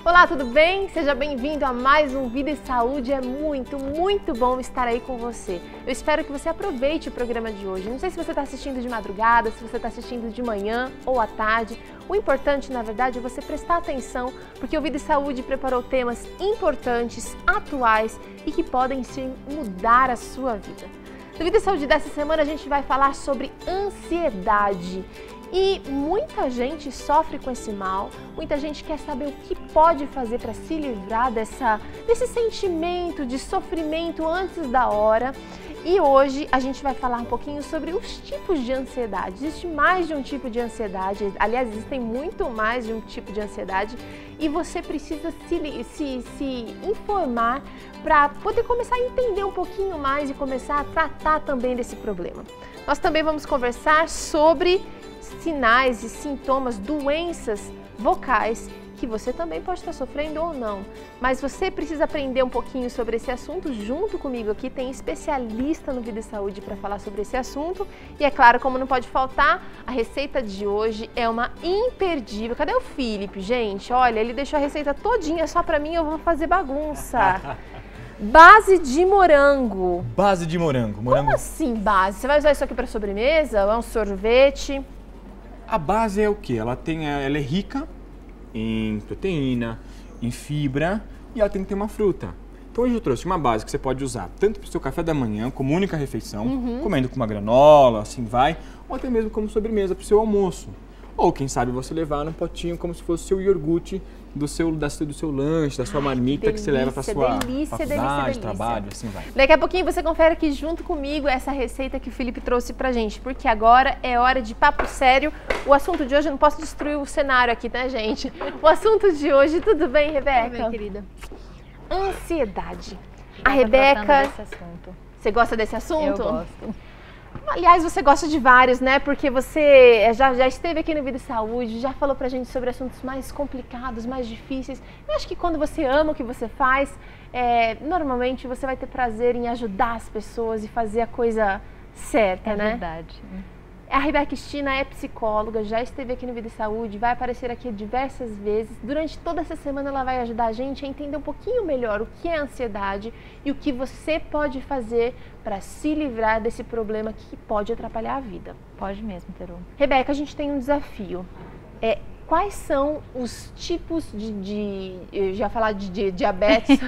Olá, tudo bem? Seja bem-vindo a mais um Vida e Saúde. É muito bom estar aí com você. Eu espero que você aproveite o programa de hoje. Não sei se você está assistindo de madrugada, se você está assistindo de manhã ou à tarde. O importante, na verdade, é você prestar atenção, porque o Vida e Saúde preparou temas importantes, atuais e que podem sim mudar a sua vida. No Vida e Saúde dessa semana a gente vai falar sobre ansiedade. E muita gente sofre com esse mal, muita gente quer saber o que pode fazer para se livrar desse sentimento de sofrimento antes da hora. E hoje a gente vai falar um pouquinho sobre os tipos de ansiedade. Existe mais de um tipo de ansiedade, aliás, existem muito mais de um tipo de ansiedade e você precisa se informar para poder começar a entender um pouquinho mais e começar a tratar também desse problema. Nós também vamos conversar sobre sinais e sintomas, doenças vocais que você também pode estar sofrendo ou não. Mas você precisa aprender um pouquinho sobre esse assunto junto comigo aqui. Tem especialista no Vida e Saúde para falar sobre esse assunto. E é claro, como não pode faltar, a receita de hoje é uma imperdível. Cadê o Felipe, gente? Olha, ele deixou a receita todinha só para mim, eu vou fazer bagunça. Base de morango. Base de morango. Como assim base? Você vai usar isso aqui para sobremesa? É um sorvete? A base é o quê? Ela é rica em proteína, em fibra e ela tem que ter uma fruta. Então hoje eu trouxe uma base que você pode usar tanto para o seu café da manhã, como única refeição, comendo com uma granola, assim vai, ou até mesmo como sobremesa para o seu almoço. Ou quem sabe você levar num potinho como se fosse o seu iogurte do seu lanche, da sua marmita que você leva para sua faculdade, trabalho, assim vai. Daqui a pouquinho você confere aqui junto comigo essa receita que o Felipe trouxe pra gente, porque agora é hora de papo sério. O assunto de hoje, eu não posso destruir o cenário aqui, né, gente? O assunto de hoje, tudo bem, Rebeca? Tudo bem, querida. Ansiedade. A Rebeca... Você gosta desse assunto? Eu gosto. Aliás, você gosta de vários, né? Porque você já esteve aqui no Vida e Saúde, já falou pra gente sobre assuntos mais complicados, mais difíceis. Eu acho que quando você ama o que você faz, normalmente você vai ter prazer em ajudar as pessoas e fazer a coisa certa, né? É verdade. A Rebeca Cristina é psicóloga, já esteve aqui no Vida e Saúde, vai aparecer aqui diversas vezes. Durante toda essa semana ela vai ajudar a gente a entender um pouquinho melhor o que é ansiedade e o que você pode fazer para se livrar desse problema que pode atrapalhar a vida. Pode mesmo, Teru. Rebeca, a gente tem um desafio. Quais são os tipos eu já ia falar de diabetes,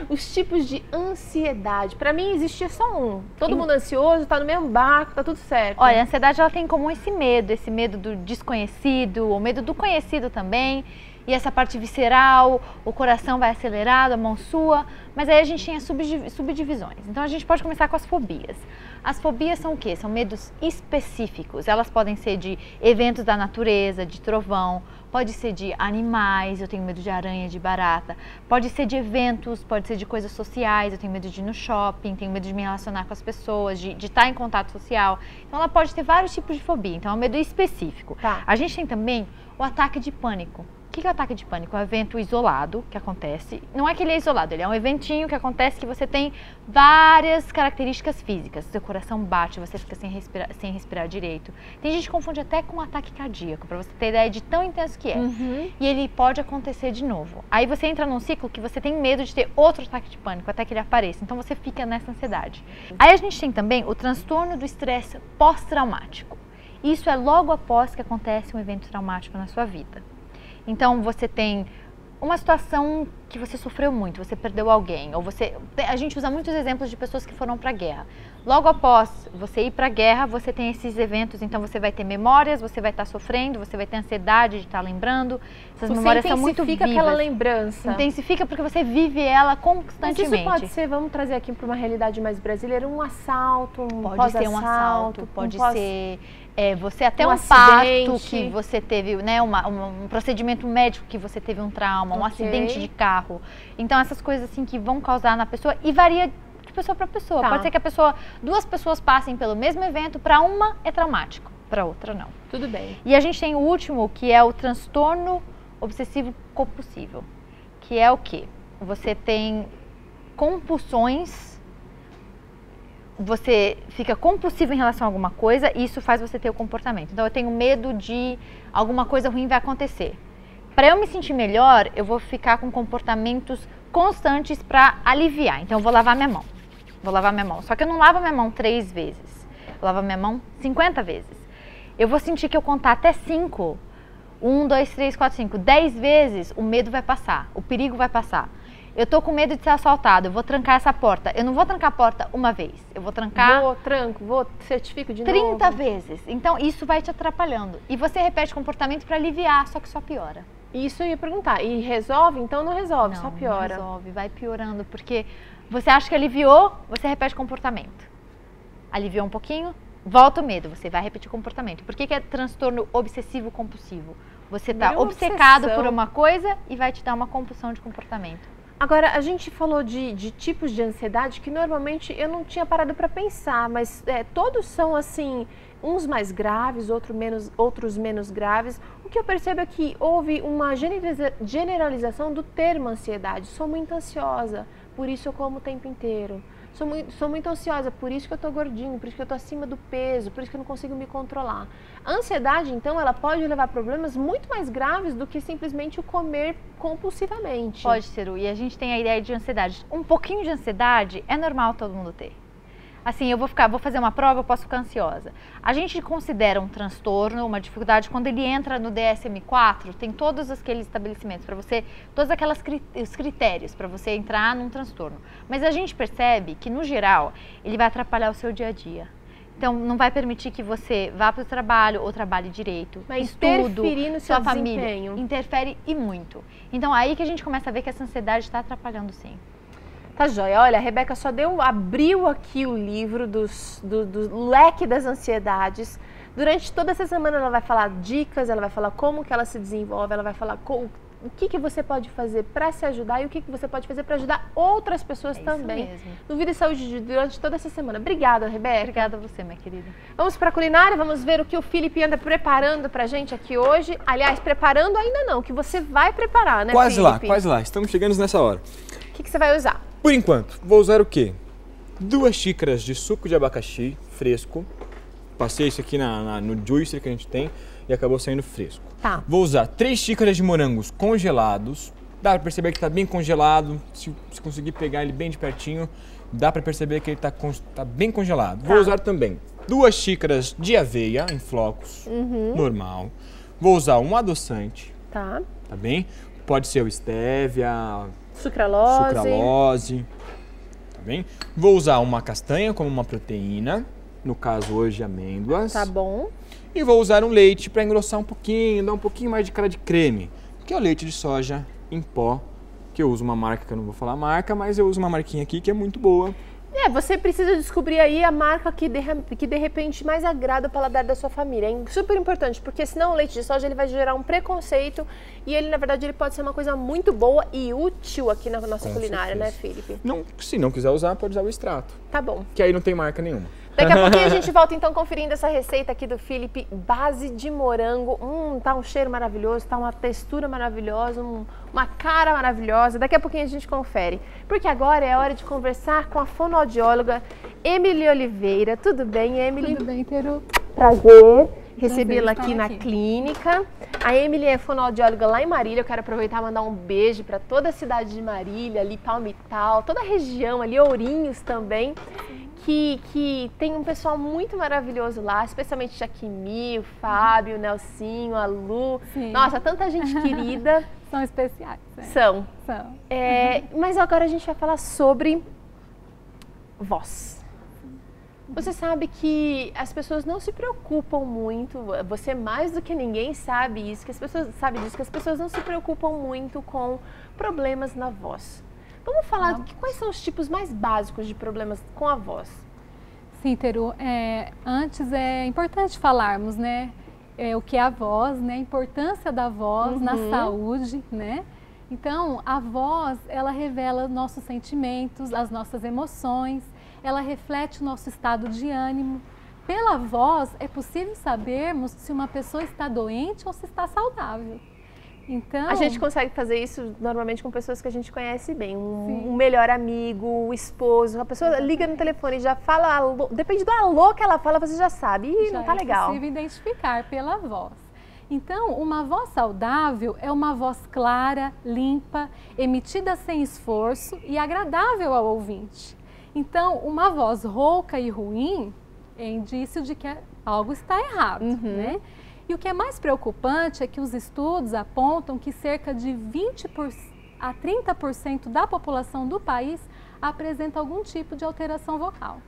os tipos de ansiedade? Para mim existia só um. Todo mundo ansioso, tá no mesmo barco, tá tudo certo. Olha, a ansiedade ela tem em comum esse medo do desconhecido, o medo do conhecido também. E essa parte visceral, o coração vai acelerado, a mão sua, mas aí a gente tem as subdivisões. Então a gente pode começar com as fobias. As fobias são o quê? São medos específicos. Elas podem ser de eventos da natureza, de trovão, pode ser de animais, eu tenho medo de aranha, de barata, pode ser de eventos, pode ser de coisas sociais, eu tenho medo de ir no shopping, tenho medo de me relacionar com as pessoas, de estar em contato social. Então ela pode ter vários tipos de fobia, então é um medo específico. Tá. A gente tem também o ataque de pânico. O que é o ataque de pânico? É um evento isolado que acontece. Não é que ele é isolado, ele é um eventinho que acontece que você tem várias características físicas. Seu coração bate, você fica sem respirar direito. Tem gente que confunde até com um ataque cardíaco, para você ter ideia de tão intenso que é. E ele pode acontecer de novo. Aí você entra num ciclo que você tem medo de ter outro ataque de pânico até que ele apareça. Então você fica nessa ansiedade. Aí a gente tem também o transtorno do estresse pós-traumático. Isso é logo após que acontece um evento traumático na sua vida. Então você tem uma situação que você sofreu muito, você perdeu alguém, ou a gente usa muitos exemplos de pessoas que foram para a guerra. Logo após você ir para a guerra, você tem esses eventos, então você vai ter memórias, você vai estar sofrendo, você vai ter ansiedade de estar lembrando. Essas memórias são muito vivas. Intensifica aquela lembrança. Intensifica porque você vive ela constantemente. Mas isso pode ser, vamos trazer aqui para uma realidade mais brasileira, um assalto, um pode ser um assalto, pode ser você até um parto que você teve, né, um procedimento médico que você teve um trauma, um acidente de carro. Então essas coisas assim que vão causar na pessoa e varia de pessoa para pessoa. Tá. Pode ser que duas pessoas passem pelo mesmo evento, para uma é traumático, para outra não. Tudo bem. E a gente tem o último, que é o transtorno obsessivo compulsivo, que é o quê? Você tem compulsões, você fica compulsivo em relação a alguma coisa e isso faz você ter o comportamento. Então eu tenho medo de alguma coisa ruim vai acontecer. Para eu me sentir melhor, eu vou ficar com comportamentos constantes para aliviar. Então, eu vou lavar minha mão. Vou lavar minha mão. Só que eu não lavo minha mão 3 vezes. Eu lavo minha mão 50 vezes. Eu vou sentir que eu contar até 5. 1, 2, 3, 4, 5. 10 vezes, o medo vai passar. O perigo vai passar. Eu tô com medo de ser assaltado, eu vou trancar essa porta. Eu não vou trancar a porta uma vez, eu vou trancar... Certifico de 30 novo. vezes. Então, isso vai te atrapalhando. E você repete o comportamento para aliviar, só que só piora. Isso eu ia perguntar. E resolve? Então não resolve, só piora. Não resolve, vai piorando, porque você acha que aliviou, você repete o comportamento. Aliviou um pouquinho, volta o medo, você vai repetir o comportamento. Por que é transtorno obsessivo compulsivo? Você tá obcecado por uma coisa e vai te dar uma compulsão de comportamento. Agora, a gente falou de tipos de ansiedade que normalmente eu não tinha parado para pensar, mas todos são assim, uns mais graves, outros menos graves. O que eu percebo é que houve uma generalização do termo ansiedade. Sou muito ansiosa, por isso eu como o tempo inteiro. Sou muito ansiosa, por isso que eu tô gordinho, por isso que eu tô acima do peso, por isso que eu não consigo me controlar. A ansiedade, então, ela pode levar a problemas muito mais graves do que simplesmente o comer compulsivamente. Pode, Ceru, e a gente tem a ideia de ansiedade. Um pouquinho de ansiedade é normal todo mundo ter. Assim, eu vou fazer uma prova, eu posso ficar ansiosa. A gente considera um transtorno, uma dificuldade, quando ele entra no DSM-4, tem todos aqueles estabelecimentos para você, todos os critérios para você entrar num transtorno. Mas a gente percebe que, no geral, ele vai atrapalhar o seu dia a dia. Então, não vai permitir que você vá para o trabalho ou trabalhe direito. Mas estudo, interferir no seu sua família. desempenho. Interfere e muito. Então, aí que a gente começa a ver que essa ansiedade está atrapalhando sim. Tá joia. Olha, a Rebeca só abriu aqui o livro do leque das ansiedades. Durante toda essa semana ela vai falar dicas, ela vai falar como que ela se desenvolve, ela vai falar o que você pode fazer para se ajudar e o que você pode fazer para ajudar outras pessoas também. Isso mesmo. No Vida e Saúde durante toda essa semana. Obrigada, Rebeca. Obrigada a você, minha querida. Vamos para a culinária, vamos ver o que o Felipe anda preparando pra gente aqui hoje. Aliás, preparando ainda não, que você vai preparar, né, Quase lá, Felipe? quase lá. Estamos chegando nessa hora. O que você vai usar? Por enquanto, vou usar o quê? 2 xícaras de suco de abacaxi fresco. Passei isso aqui no juicer que a gente tem e acabou saindo fresco. Tá. Vou usar 3 xícaras de morangos congelados. Dá pra perceber que tá bem congelado. Se conseguir pegar ele bem de pertinho, dá pra perceber que ele tá bem congelado. Vou usar também 2 xícaras de aveia em flocos, normal. Vou usar um adoçante, Tá. tá bem? Pode ser o stevia, Sucralose. tá bem? Vou usar uma castanha como uma proteína, no caso hoje amêndoas. Tá bom. E vou usar um leite para engrossar um pouquinho, dar um pouquinho mais de cara de creme, que é o leite de soja em pó, que eu uso uma marca que eu não vou falar a marca, mas eu uso uma marquinha aqui que é muito boa. Você precisa descobrir aí a marca que de repente mais agrada o paladar da sua família. É super importante, porque senão o leite de soja ele vai gerar um preconceito e ele, na verdade, ele pode ser uma coisa muito boa e útil aqui na nossa culinária, né, Felipe? Não, se não quiser usar, pode usar o extrato, Tá bom. que aí não tem marca nenhuma. Daqui a pouquinho a gente volta então conferindo essa receita aqui do Felipe, base de morango. Tá um cheiro maravilhoso, tá uma textura maravilhosa, uma cara maravilhosa. Daqui a pouquinho a gente confere. Porque agora é hora de conversar com a fonoaudióloga Emily Oliveira. Tudo bem, Emily? Tudo bem, Teru? Prazer recebê-la aqui estar na aqui. clínica. A Emily é fonoaudióloga lá em Marília. Eu quero aproveitar e mandar um beijo para toda a cidade de Marília, ali Palmital, toda a região, ali Ourinhos também. Que tem um pessoal muito maravilhoso lá, especialmente Jaquimi, o Fábio, o Nelsinho, a Lu. Sim. Nossa, tanta gente querida. São especiais. São. São. Mas agora a gente vai falar sobre voz. Você sabe que as pessoas não se preocupam muito, você mais do que ninguém sabe isso, que as pessoas não se preocupam muito com problemas na voz. Vamos falar quais são os tipos mais básicos de problemas com a voz. Sim, Teru. Antes é importante falarmos, né? O que é a voz, né? A importância da voz na saúde, né? Então, a voz, ela revela nossos sentimentos, as nossas emoções, ela reflete o nosso estado de ânimo. Pela voz, é possível sabermos se uma pessoa está doente ou se está saudável. Então, A gente consegue fazer isso normalmente com pessoas que a gente conhece bem, um melhor amigo, o esposo, a pessoa liga no telefone e já fala alô, depende do alô que ela fala, você já sabe, não tá legal. É possível identificar pela voz. Então, uma voz saudável é uma voz clara, limpa, emitida sem esforço e agradável ao ouvinte. Então, uma voz rouca e ruim é indício de que algo está errado, né? E o que é mais preocupante é que os estudos apontam que cerca de 20% a 30% da população do país apresenta algum tipo de alteração vocal.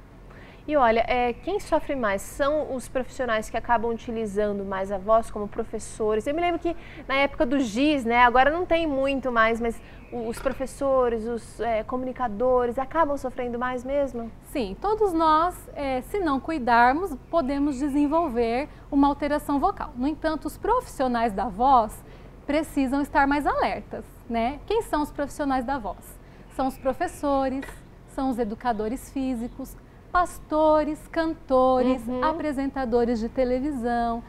E olha, quem sofre mais são os profissionais que acabam utilizando mais a voz, como professores. Eu me lembro que na época do GIS, né, agora não tem muito mais, mas os professores, os comunicadores acabam sofrendo mais mesmo? Sim, todos nós, se não cuidarmos, podemos desenvolver uma alteração vocal. No entanto, os profissionais da voz precisam estar mais alertas, né? Quem são os profissionais da voz? São os professores, são os educadores físicos, pastores, cantores, apresentadores de televisão,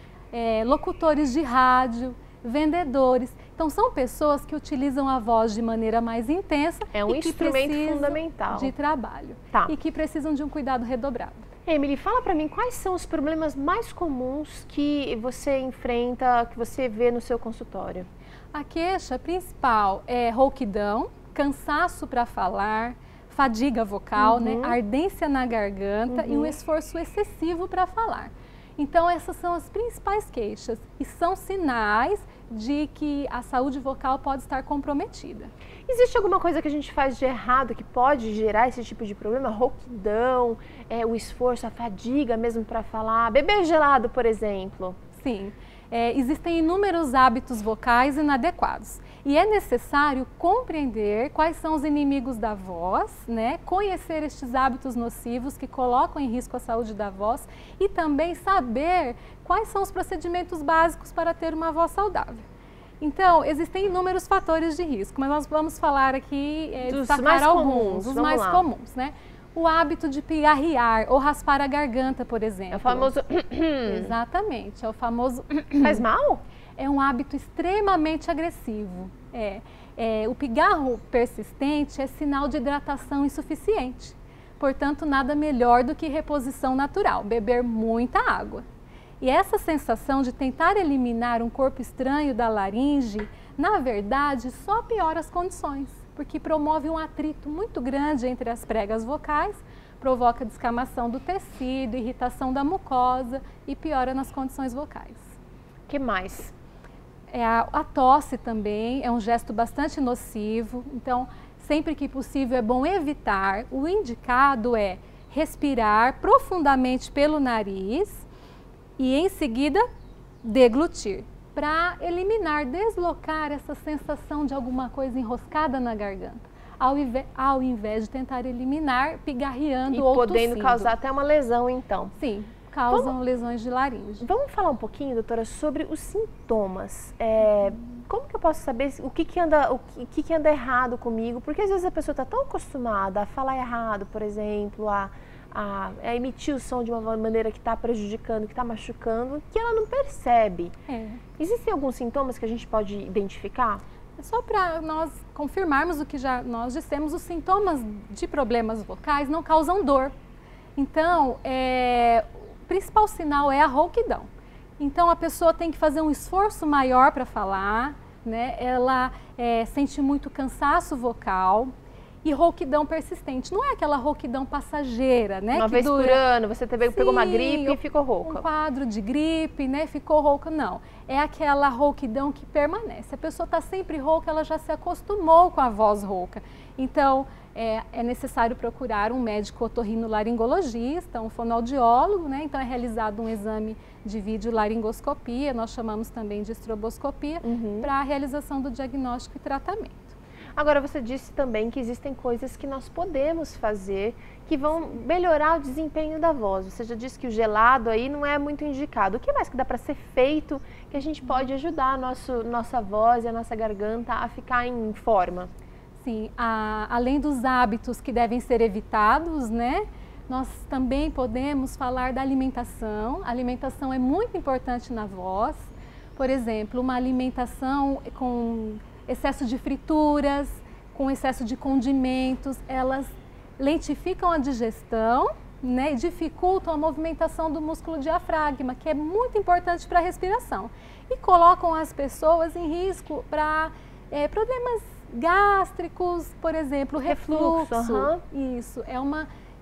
locutores de rádio, vendedores. Então, são pessoas que utilizam a voz de maneira mais intensa é um e que instrumento precisam fundamental de trabalho e que precisam de um cuidado redobrado. Emily, fala para mim quais são os problemas mais comuns que você enfrenta, que você vê no seu consultório? A queixa principal é rouquidão, cansaço para falar, fadiga vocal, né, ardência na garganta e um esforço excessivo para falar. Então, essas são as principais queixas e são sinais de que a saúde vocal pode estar comprometida. Existe alguma coisa que a gente faz de errado que pode gerar esse tipo de problema? Rouquidão, o esforço, a fadiga mesmo para falar, beber gelado, por exemplo? Sim. Existem inúmeros hábitos vocais inadequados e é necessário compreender quais são os inimigos da voz, né? Conhecer estes hábitos nocivos que colocam em risco a saúde da voz e também saber quais são os procedimentos básicos para ter uma voz saudável. Então, existem inúmeros fatores de risco, mas nós vamos falar aqui, destacar alguns, os mais comuns, né? O hábito de pigarrear ou raspar a garganta, por exemplo. É o famoso... Exatamente, é o famoso... Faz mal? É um hábito extremamente agressivo. O pigarro persistente é sinal de hidratação insuficiente. Portanto, nada melhor do que reposição natural, beber muita água. E essa sensação de tentar eliminar um corpo estranho da laringe, na verdade, só piora as condições, porque promove um atrito muito grande entre as pregas vocais, provoca descamação do tecido, irritação da mucosa e piora nas condições vocais. O que mais? A tosse também é um gesto bastante nocivo, então sempre que possível é bom evitar. O indicado é respirar profundamente pelo nariz e em seguida deglutir, para eliminar, deslocar essa sensação de alguma coisa enroscada na garganta, ao invés de tentar eliminar pigarreando ou tossindo. E podendo causar até uma lesão, então. Sim, causam lesões de laringe. Vamos falar um pouquinho, doutora, sobre os sintomas. Como que eu posso saber o que anda errado comigo? Porque às vezes a pessoa está tão acostumada a falar errado, por exemplo, a emitir o som de uma maneira que está prejudicando, que está machucando, que ela não percebe. Existem alguns sintomas que a gente pode identificar? Só para nós confirmarmos o que nós dissemos, os sintomas de problemas vocais não causam dor. Então, o principal sinal é a rouquidão. Então, a pessoa tem que fazer um esforço maior para falar, né? Ela sente muito cansaço vocal. E rouquidão persistente, não é aquela rouquidão passageira, né? Uma vez por ano, você pegou uma gripe e ficou rouca. Um quadro de gripe, né? Ficou rouca, não. É aquela rouquidão que permanece. A pessoa está sempre rouca, ela já se acostumou com a voz rouca. Então, é necessário procurar um médico otorrinolaringologista, um fonoaudiólogo, né? Então, é realizado um exame de videolaringoscopia, nós chamamos também de estroboscopia, para a realização do diagnóstico e tratamento. Agora, você disse também que existem coisas que nós podemos fazer que vão melhorar o desempenho da voz. Você já disse que o gelado aí não é muito indicado. O que mais que dá para ser feito que a gente pode ajudar a nossa voz e a nossa garganta a ficar em forma? Sim, além dos hábitos que devem ser evitados, né? Nós também podemos falar da alimentação. A alimentação é muito importante na voz. Por exemplo, uma alimentação com excesso de frituras, com excesso de condimentos, elas lentificam a digestão, né, dificultam a movimentação do músculo diafragma, que é muito importante para a respiração. E colocam as pessoas em risco para problemas gástricos, por exemplo, refluxo. Isso,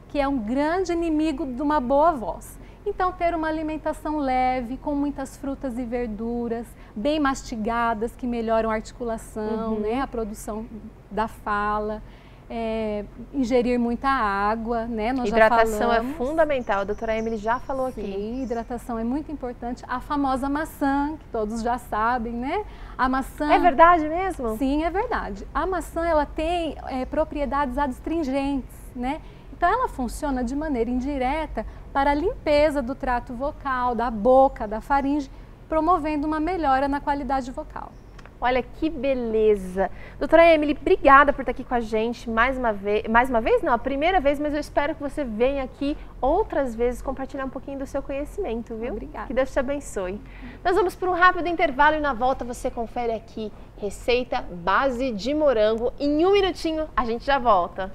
que é um grande inimigo de uma boa voz. Então, ter uma alimentação leve, com muitas frutas e verduras, bem mastigadas, que melhoram a articulação, né, a produção da fala. Ingerir muita água, né? Nós hidratação já falamos. É fundamental, a doutora Emily já falou aqui. Sim, hidratação é muito importante. A famosa maçã, que todos já sabem, né? A maçã... É verdade mesmo? Sim, é verdade. A maçã, ela tem propriedades adstringentes, né? Então, ela funciona de maneira indireta para a limpeza do trato vocal, da boca, da faringe, promovendo uma melhora na qualidade vocal. Olha que beleza. Doutora Emily, obrigada por estar aqui com a gente mais uma vez, não, a primeira vez, mas eu espero que você venha aqui outras vezes compartilhar um pouquinho do seu conhecimento, viu? Obrigada. Que Deus te abençoe. Nós vamos para um rápido intervalo e na volta você confere aqui receita base de morango. Em um minutinho a gente já volta.